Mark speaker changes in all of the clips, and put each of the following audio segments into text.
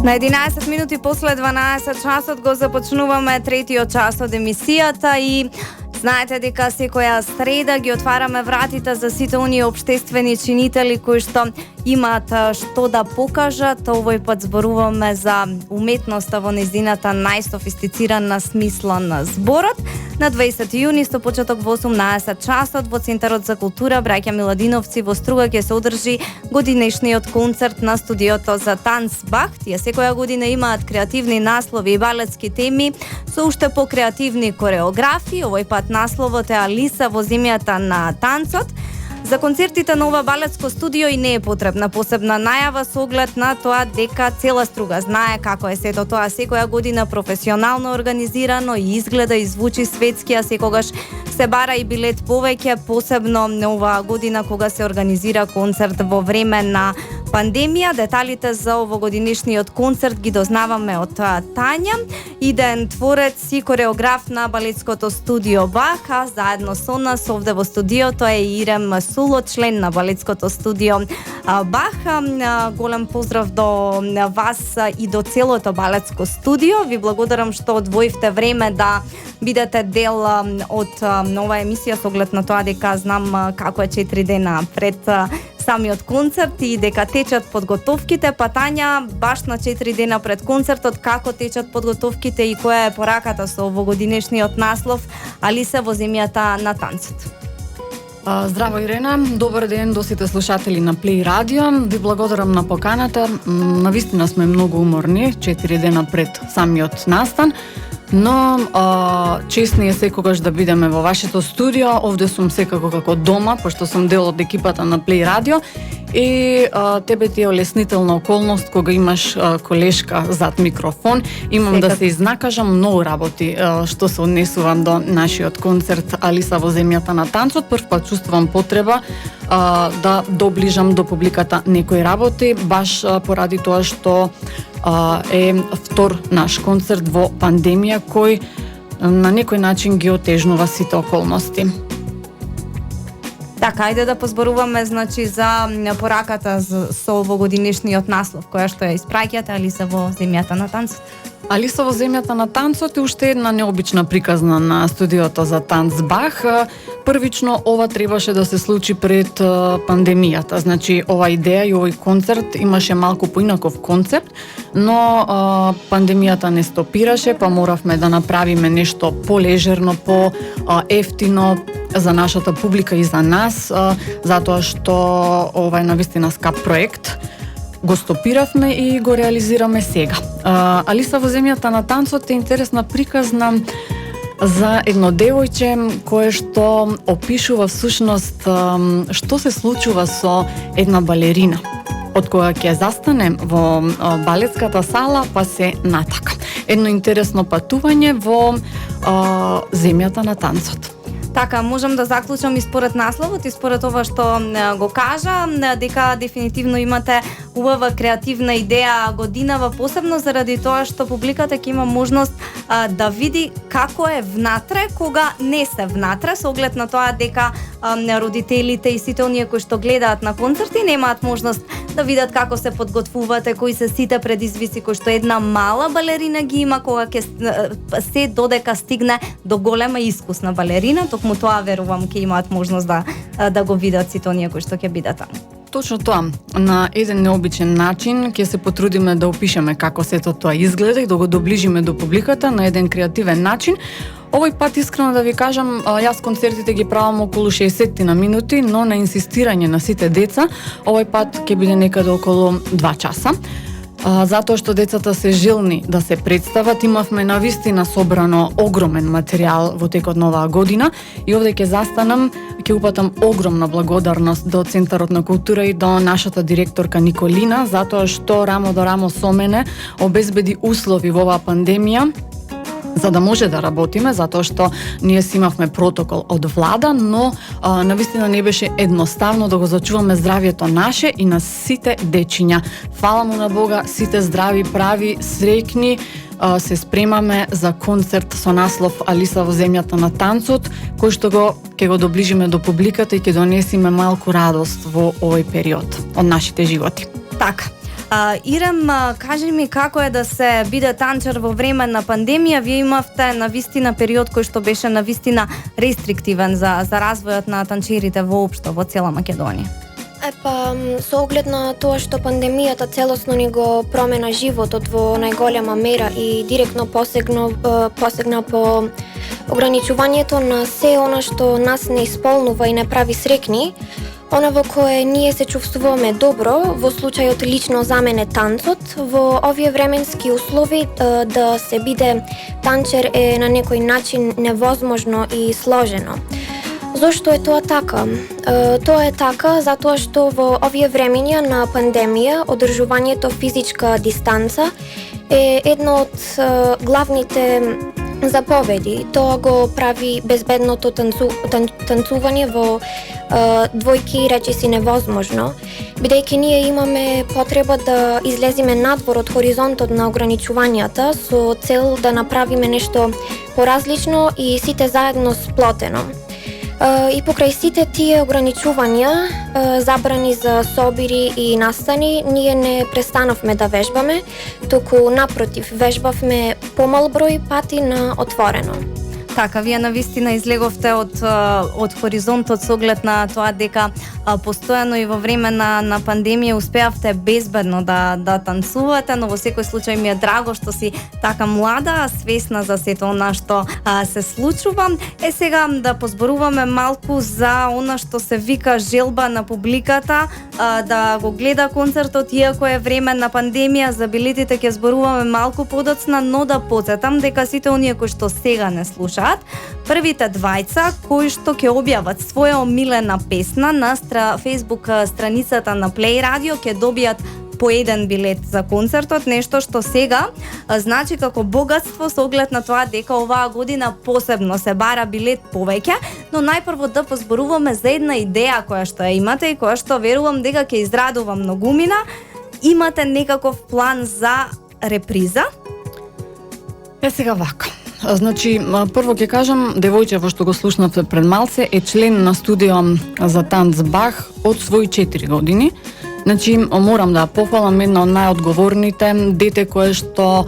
Speaker 1: На 11 минути после 12 часот го започнуваме третиот час од емисијата и знаете дека секоја среда ги отвараме вратите за сите оние општествени чинители кои што имаат што да покажат. Овој пат зборуваме за уметноста во нејзината најсофистицирана смисла на зборот. На 20 јуни со почеток во 18 часот во Центарот за култура Браќа Миладиновци во Струга ќе се одржи годинешниот концерт на студиото за танц Бах. Тие секоја година имаат креативни наслови и балетски теми со уште покреативни кореографии. Овој пат насловот е Алиса во земјата на танцот. За концертите на ова балетско студио и не е потребна посебна најава со оглед на тоа дека цела Струга знае како е сето тоа секоја година професионално организирано и изгледа и звучи светски, а секогаш се бара и билет повеќе, посебно оваа година кога се организира концерт во време на пандемија. Деталите за овогодинешниот концерт ги дознаваме од Тања, идеен творец и кореограф на балетското студио Бах, а заедно со нас овде во студиото е Ирем Суло, член на балетското студио Бах. Голем поздрав до вас и до целото балетско студио. Ви благодарам што одвоивте време да бидете дел од нова емисија со оглед на тоа дека знам како е 4 дена пред самиот концерт и дека течат подготовките. Па Тања, баш на 4 дена пред концертот, како течат подготовките и која е пораката со овогодинешниот наслов Алиса во земјата на танцот?
Speaker 2: Здраво, Ирена, добар ден до сите слушатели на Плей Радио. Ви благодарам на поканата. Навистина сме многу уморни 4 дена пред самиот настан, но честни е секогаш да бидеме во вашето студио. Овде сум секако како дома, пошто сум дел од екипата на Плей Радио и тебе ти е олеснителна околност кога имаш колешка зад микрофон. Имам да се изнакажам многу работи што се однесувам до нашиот концерт Алиса во земјата на танцот. Прв пат чувствувам потреба да доближам до публиката некои работи, баш поради тоа што е втор наш концерт во пандемија кој на некој начин ги отежнува сите околности.
Speaker 1: Така, ајде да позборуваме значи за пораката со овогодинешниот наслов која што ја испраќате Алиса во земјата на танцот.
Speaker 2: Алиса во земјата на танцот е уште една необична приказна на студиото за танц Бах. Првично ова требаше да се случи пред пандемијата. Значи ова идеја и овој концерт имаше малку поинаков концепт, но пандемијата не стопираше, па моравме да направиме нешто полежерно, по-ефтино за нашата публика и за нас, затоа што ова е навистина скап проект. Го стопиравме и го реализираме сега. Алиса во земјата на танцот е интересна приказна за едно девојче кое што опишува всушност што се случува со една балерина од кога ќе застане во балетската сала па се натака. Едно интересно патување во земјата на танцот.
Speaker 1: Така, можам да заклучам и според насловот и според ова што го кажа, дека дефинитивно имате убава креативна идеја годинава, посебно заради тоа што публиката ќе има можност да види како е внатре кога не се внатре, со оглед на тоа дека родителите и сите оние кои што гледаат на концерти немаат можност да видат како се подготвувате, кои се сите предизвици кои што една мала балерина ги има кога ќе се додека стигне до голема искусна балерина. Токму тоа верувам ќе имаат можност да го видат сите оние кои што ќе бидат таму.
Speaker 2: Точно тоа. На еден необичен начин ќе се потрудиме да опишеме како сето тоа изгледа и да го доближиме до публиката на еден креативен начин. Овој пат, искрено да ви кажам, јас концертите ги правам околу 60 на минути, но на инсистирање на сите деца, овој пат ќе биде некаде околу 2 часа. Затоа што децата се желни да се представат, имавме навистина собрано огромен материјал во текот на оваа година и овде ќе застанам, ќе упатам огромна благодарност до Центарот на култура и до нашата директорка Николина, затоа што рамо до рамо со мене обезбеди услови во оваа пандемија за да може да работиме, затоа што ние си имавме протокол од влада, но навистина не беше едноставно да го зачуваме здравието наше и на сите дечиња. Фала му на Бога, сите здрави, прави, среќни, се спремаме за концерт со наслов Алиса во земјата на танцот, кој што ќе го доближиме до публиката и ќе донесиме малку радост во овој период од нашите животи.
Speaker 1: Така. Ирем, кажи ми како е да се биде танчар во време на пандемија. Вие имавте навистина период кој што беше навистина рестриктивен за развојот на танчерите воопшто во цела Македонија.
Speaker 3: Со оглед на тоа што пандемијата целосно ни го промена животот во најголема мера и директно посегна по ограничувањето на се она што нас не исполнува и не прави срекни, она во кое ние се чувствуваме добро, во случајот лично за мене танцот, во овие временски услови да се биде танчер е на некој начин невозможно и сложено. Зошто е тоа така? Тоа е така затоа што во овие времења на пандемија одржувањето физичка дистанца е едно од главните заповеди. Тоа го прави безбедното танцување во двојки речиси невозможно, бидејќи ние имаме потреба да излеземе надвор од хоризонтот на ограничувањата со цел да направиме нешто поразлично и сите заедно сплотено. И покрај сите тие ограничувања, забрани за собири и настани, ние не престанавме да вежбаме, туку напротив, вежбавме помал број пати на отворено.
Speaker 1: Така, вие навистина излеговте од хоризонтот со оглед на тоа дека постојано и во време на пандемија успеавте безбедно да танцувате, но во секој случај ми е драго што си така млада, свесна за сето она што се случува. Сега да позборуваме малку за она што се вика желба на публиката да го гледа концертот, иако е време на пандемија. За билетите ќе зборуваме малку подоцна, но да подсетам дека сите оние кои што сега не слушаат, првите двајца кои што ќе објават своја омилена песна на Facebook страницата на Play Radio ќе добијат по еден билет за концертот, нешто што сега значи како богатство со оглед на тоа дека оваа година посебно се бара билет повеќе, но најпрво да позборуваме за една идеја која што ја имате и која што верувам дека ќе израдува многумина. Имате некаков план за реприза?
Speaker 2: Сега вака. Значи, прво ќе кажам, девојче што го слушнавте пред малце е член на студио за танц Бах од своји 4 години. Значи, морам да похвалам една од најодговорните дете кое што,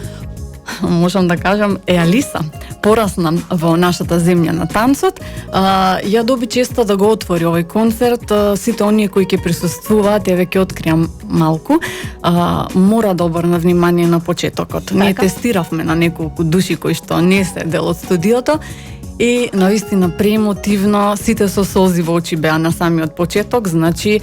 Speaker 2: можам да кажам, е Алиса. Порасна во нашата земја на танцот. Ја доби честа да го отвори овој концерт. Сите оние кои ќе присуствуваат, еве ќе откриам малку, мора да обрна внимание на почетокот. Ние тестиравме на неколку души кои што не се дел од студиото и наистина преемотивно, сите со солзи во очи беа на самиот почеток. Значи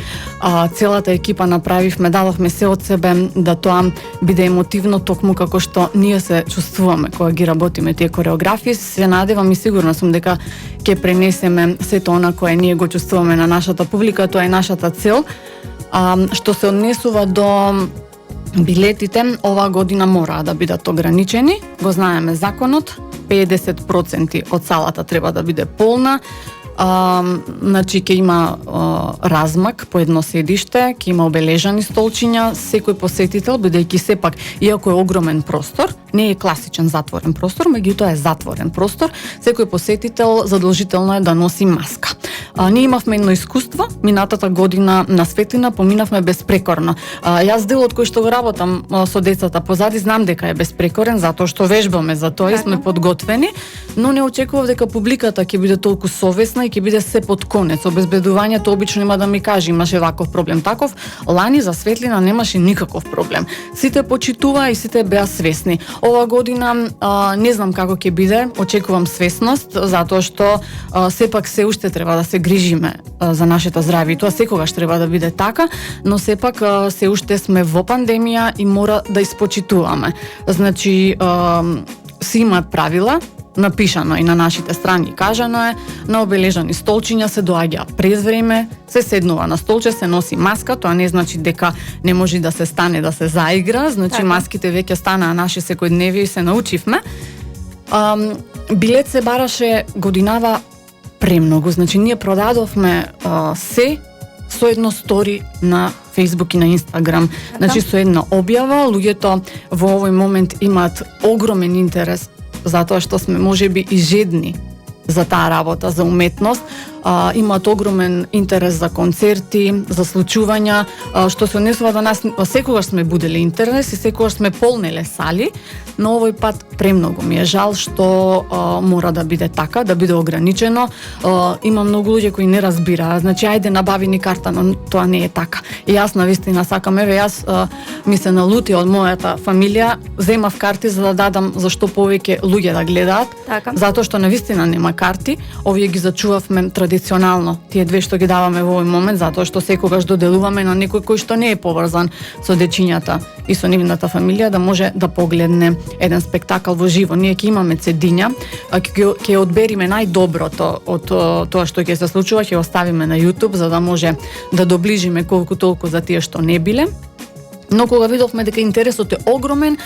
Speaker 2: целата екипа направивме, дадовме се од себе да тоа биде емотивно, токму како што ние се чувствуваме кога ги работиме тие кореографии. Се надевам и сигурна сум дека ќе пренесеме сето она кое ние го чувствуваме на нашата публика. Тоа е нашата цел. Што се однесува до билетите, оваа година мора да бидат ограничени. Го знаеме законот. 50% од салата треба да биде полна. Значи ќе има размак по едно седиште, ќе има обележани столчиња, секој посетител, бидејќи сепак, иако е огромен простор, не е класичен затворен простор, меѓутоа е затворен простор, секој посетител задолжително е да носи маска. Ние имавме едно искуство, минатата година на Светлина поминавме безпрекорно. Јас делот кој што го работам со децата позади, знам дека е безпрекорен, затоа што вежбаме за тоа и сме подготвени, но не очекував дека публиката ќе биде толку совесна и ќе биде се под конец. Обезбедувањето обично има да ми каже, имаше ваков проблем, таков. Лани за Светлина немаше никаков проблем. Сите почитуваа и сите беа свесни. Ова година не знам како ќе биде, очекувам свесност, затоа што сепак се уште треба да се грижиме за нашето здравје. Тоа секогаш треба да биде така, но сепак се уште сме во пандемија и мора да испочитуваме. Значи, си имаат правила, напишано и на нашите страни, кажано е, на обележани столчиња се доаѓа през време, се седнува на столче, се носи маска, тоа не значи дека не може да се стане да се заигра, значи маските веќе станаа наше секојдневие и се научивме. Билет се бараше годинава премногу, значи ние продадовме се со едно стори на Facebook и на Instagram. Значи со една објава, луѓето во овој момент имаат огромен интерес затоа што сме можеби и жедни за таа работа, за уметност. Имаат огромен интерес за концерти, за случувања, што се однесува до нас. Секогаш сме будели интерес и секогаш сме полнеле сали, но овој пат премногу ми е жал што мора да биде така, да биде ограничено. Има многу луѓе кои не разбираат. Значи, ајде набави ни карта, но тоа не е така. И јас навистина сакам, јас ми се налути од мојата фамилија, земав карти за да дадам за што повеќе луѓе да гледаат,
Speaker 1: Така.
Speaker 2: затоа што навистина нема карти. Овие ги зачувавме традиционално, тие две што ги даваме во овој момент, затоа што секогаш доделуваме на некој кој што не е поврзан со дечињата и со нивната фамилија да може да погледне еден спектакл во живо. Ние ќе имаме цедиња, ќе одбериме најдоброто од тоа што ќе се случува, ќе оставиме на YouTube за да може да доближиме колку толку за тие што не биле. Но кога видовме дека интересот е огромен,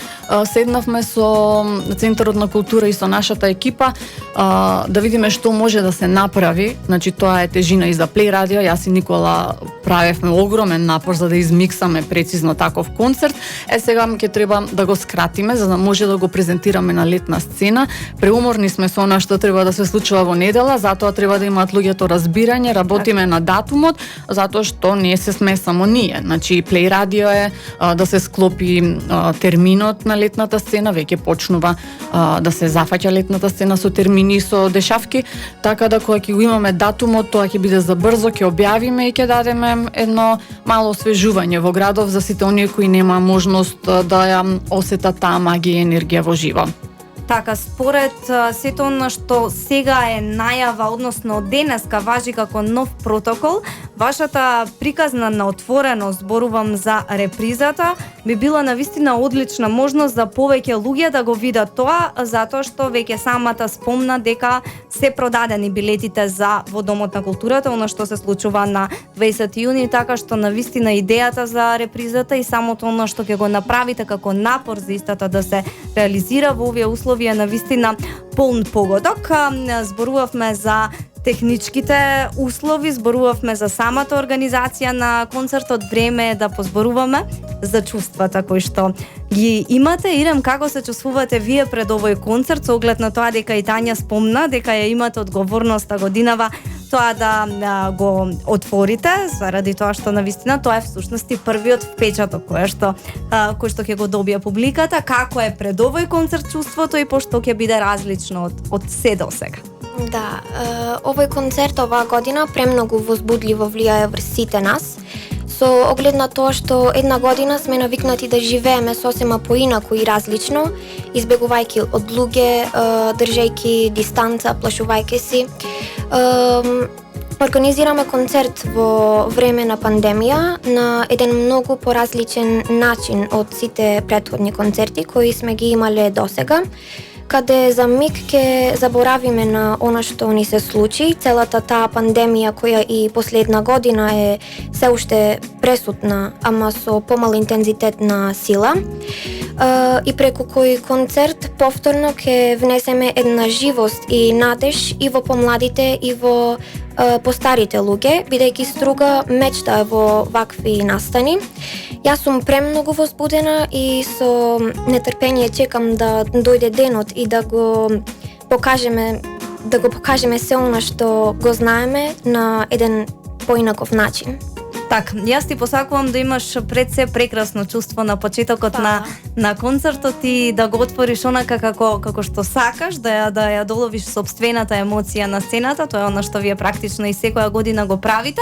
Speaker 2: седнавме со Центарот на култура и со нашата екипа да видиме што може да се направи. Значи, тоа е тежина и за Плей радио. Јас и Никола правевме огромен напор за да измиксаме прецизно таков концерт. Сега ќе треба да го скратиме за да може да го презентираме на летна сцена. Преуморни сме со она што треба да се случува во недела, затоа треба да имаат луѓето разбирање, работиме на датумот, затоа што не се сме само ние. Значи, Плей радио е да се склопи терминот на летната сцена, веќе почнува да се зафаќа летната сцена со термини, со дешавки, така да кога ќе го имаме датумот, тоа ќе биде забрзо, ќе објавиме и ќе дадеме едно мало освежување во градов за сите оние кои нема можност да ја осетат таа магија и енергија во живо.
Speaker 1: Така, според сето она што сега е најава, односно од денеска важи како нов протокол, вашата приказна на отворено, зборувам за репризата, би била навистина одлична можност за повеќе луѓе да го видат тоа, затоа што веќе самата спомна дека се продадени билетите за во Домот на културата, она што се случува на 20 јуни, така што навистина идејата за репризата и самото она што ќе го направите како напор за истата да се реализира во овие услови е навистина полн погодок. Зборувавме за техничките услови, зборувавме за самата организација на концертот, време е да позборуваме за чувствата кои што ги имате. Ирем, како се чувствувате вие пред овој концерт, со оглед на тоа дека и Тања спомна дека ја имате одговорноста годинава тоа да го отворите, заради тоа што навистина тоа е всушност и првиот впечаток кој што ќе го добие публиката. Како е пред овој концерт чувството и пошто ќе биде различно од се до сега?
Speaker 3: Да, овој концерт оваа година премногу возбудливо влијае врз сите нас, со оглед на тоа што една година сме навикнати да живееме сосема поинаку и различно, избегувајќи од луѓе, држејќи дистанца, плашувајќи си. Организираме концерт во време на пандемија на еден многу поразличен начин од сите претходни концерти кои сме ги имале досега, каде за миг ќе заборавиме на она што ни се случи, целата таа пандемија која и последна година е се уште пресутна, ама со помал интензитет на сила. И преку кој концерт повторно ќе внесеме една живост и надеж и во помладите и во постарите луѓе, бидејќи струга мечта во вакви настани. Јас сум премногу возбудена и со нетрпение чекам да дојде денот и да го покажеме се она што го знаеме на еден поинаков начин.
Speaker 1: Так, јас ти посакувам да имаш пред се прекрасно чувство на почетокот на концертот и да го отвориш онака како што сакаш, да ја доловиш сопствената емоција на сцената, тоа е она што вие практично и секоја година го правите.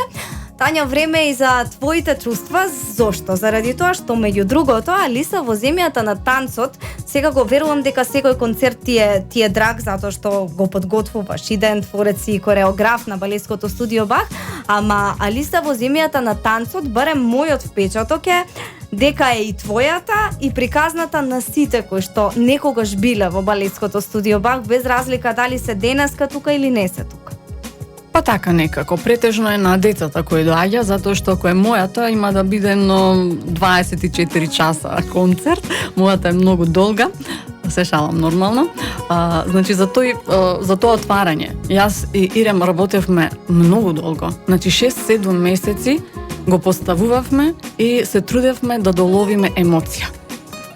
Speaker 1: Тања, време и за твоите чувства. Зошто? Заради тоа што меѓу другото, Алиса во земјата на танцот, сега го верувам дека секој концерт ти е драг затоа што го подготвуваш, иден творец и кореограф на балетското студио Бах, ама Алиса во земјата на танцот, барем мојот впечаток е дека е и твојата и приказната на сите кои што некогаш биле во балетското студио Бах, без разлика дали се денеска тука или не се тука.
Speaker 2: Па така некако, претежно е на децата кои доаѓа, затоа што ако е мојата има да биде 24 часа концерт, мојата е многу долга, се шалам нормално. Значи за тоа отварање, јас и Ирем работевме многу долго, значи 6-7 месеци го поставувавме и се трудевме да доловиме емоција.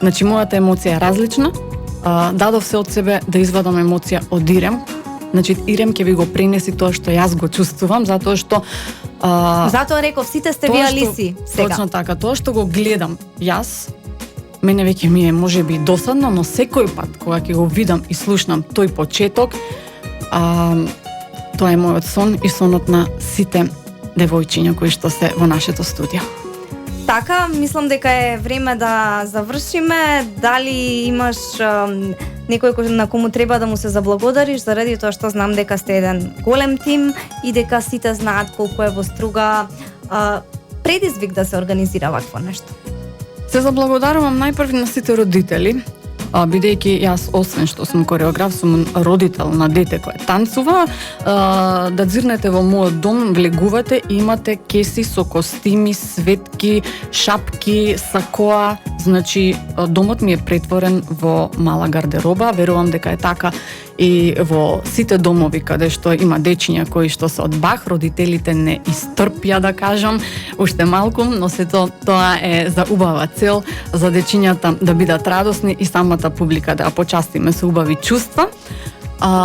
Speaker 2: Значи мојата емоција е различна, дадов се од себе да извадам емоција од Ирем, Значи Ирем ќе ви го пренеси тоа што јас го чувствувам, затоа што
Speaker 1: Затоа реков, сите сте ви Алиси сега.
Speaker 2: Точно така, тоа што го гледам јас, мене веќе ми е можеби досадно, но секој пат кога ќе го видам и слушнам тој почеток, тоа е мојот сон и сонот на сите девојчиња кои што се во нашето студио.
Speaker 1: Така, мислам дека е време да завршиме. Дали имаш некој на кому треба да му се заблагодариш заради тоа што знам дека сте еден голем тим и дека сите знаат колку е во струга предизвик да се организира вакво нешто?
Speaker 2: Се заблагодарувам најпрви на сите родители, бидејќи јас, освен што сум кореограф, сум родител на дете кое танцува. Да дзирнете во мојот дом, влегувате и имате кеси со костими, светки, шапки, сакоа. Значи, домот ми е претворен во мала гардероба. Верувам дека е така и во сите домови каде што има дечиња кои што се од бах, родителите не истрпја, да кажам, уште малку, но сето тоа е за убава цел, за дечињата да бидат радосни и самата публика да ја почастиме со убави чувства.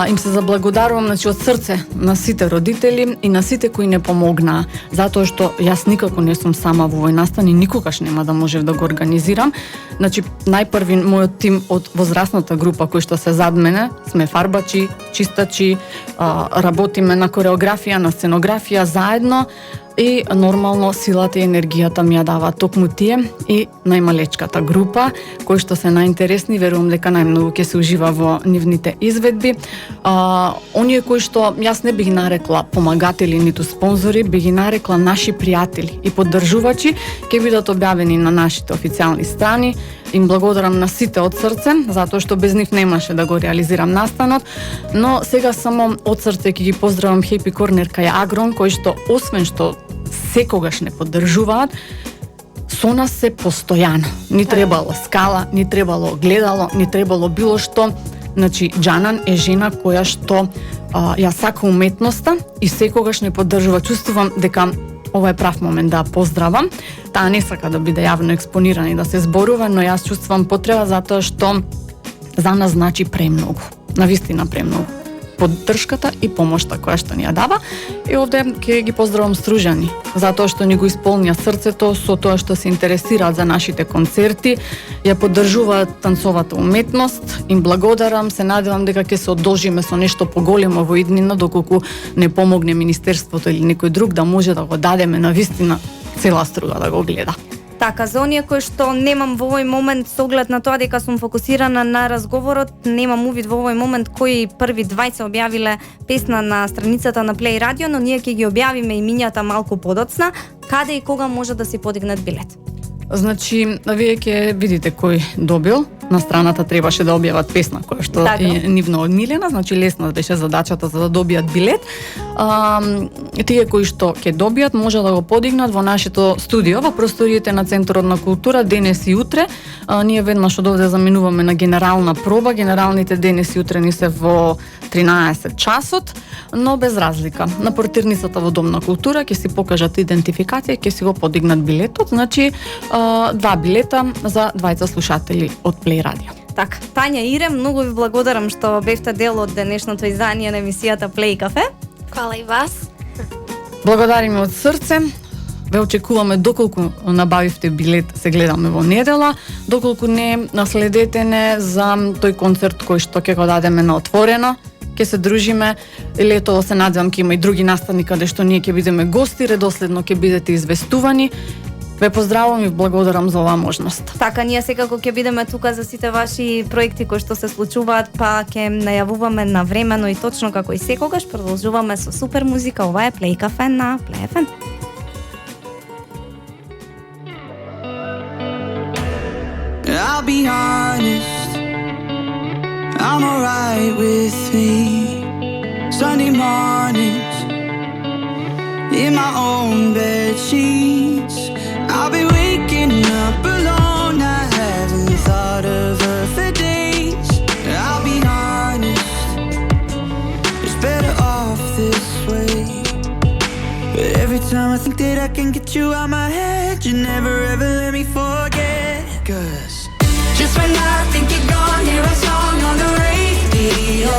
Speaker 2: Им се заблагодарувам, значи, од срце на сите родители и на сите кои не помогнаа, затоа што јас никако не сум сама во овој настан и никогаш нема да можев да го организирам. Значи, најпрви мојот тим од возрастната група кои што се зад мене, сме фарбачи, чистачи, работиме на кореографија, на сценографија заедно и нормално силата и енергијата ми ја дава токму тие и најмалечката група, кои што се најинтересни, верувам дека најмногу ќе се ужива во нивните изведби. Оние кои што јас не би ги нарекла помагатели ниту спонзори, би ги нарекла наши пријатели и поддржувачи, ќе бидат објавени на нашите официјални страни. Им благодарам на сите од срце, затоа што без нив немаше да го реализирам настанот, но сега само од срце ќе ги поздравам Happy Corner кај Агрон, кои што освен што секогаш не поддржуваат, со нас се постојано. Ни требало скала, ни требало гледало, ни требало било што. Значи, Џанан е жена која што ја сака уметноста и секогаш не поддржува. Чувствувам дека ова е прав момент да ја поздравам. Таа не сака да биде јавно експонирана и да се зборува, но јас чувствувам потреба затоа што за нас значи премногу. Навистина премногу. Поддршката и помошта која што ни ја дава. И овде ќе ги поздравам Стружани, затоа што ни го исполнија срцето со тоа што се интересираат за нашите концерти, ја поддржуваат танцовата уметност, им благодарам, се надевам дека ќе се одолжиме со нешто поголемо во иднина, доколку не помогне Министерството или некој друг да може да го дадеме навистина цела Струга да го гледа.
Speaker 1: Така, за оние кои што немам во овој момент со оглед на тоа дека сум фокусирана на разговорот, немам увид во овој момент кои први двајца објавиле песна на страницата на Play Radio, но ние ќе ги објавиме имињата малку подоцна, каде и кога може да си подигнат билет.
Speaker 2: Значи, вие ќе видите кој добил. На страната требаше да објават песна која што е нивно одмилена, значи лесна беше задачата за да добијат билет. Тие кои што ќе добијат може да го подигнат во нашето студио, во просториите на Центарот на култура денес и утре. Ние веднаш од овде заминуваме на генерална проба. Генералните денес и утре ни се во 13 часот, но без разлика. На портирницата во Дом на култура ќе си покажат идентификација, ќе си го подигнат билетот, значи 2 билета за двајца слушатели од Play Radio.
Speaker 1: Така, Тања Ирем, многу ви благодарам што бевте дел од денешното издание на емисијата Play Cafe.
Speaker 3: Фала и вас.
Speaker 2: Благодариме од срце. Ве очекуваме доколку набавивте билет, се гледаме во недела. Доколку не, наследете не за тој концерт кој што ќе го дадеме на отворено. Ќе се дружиме. Летово се надевам ќе има и други настани каде што ние ќе бидеме гости, редоследно ќе бидете известувани. Ве поздравувам и благодарам за оваа можност.
Speaker 1: Така, ние секако ќе бидеме тука за сите ваши проекти кои што се случуваат, па ќе најавуваме навремено и точно како и секогаш. Продолжуваме со супер музика. Ова е Play Cafe на Play FM.
Speaker 4: I'll be honest, I'm alright with me. Sunday mornings in my own bed sheets, I'll be waking up alone. I haven't thought of her for days. I'll be honest, it's better off this way. But every time I think that I can get you out my head, you never ever let me forget. 'Cause just when I think you're gone, hear a song on the radio.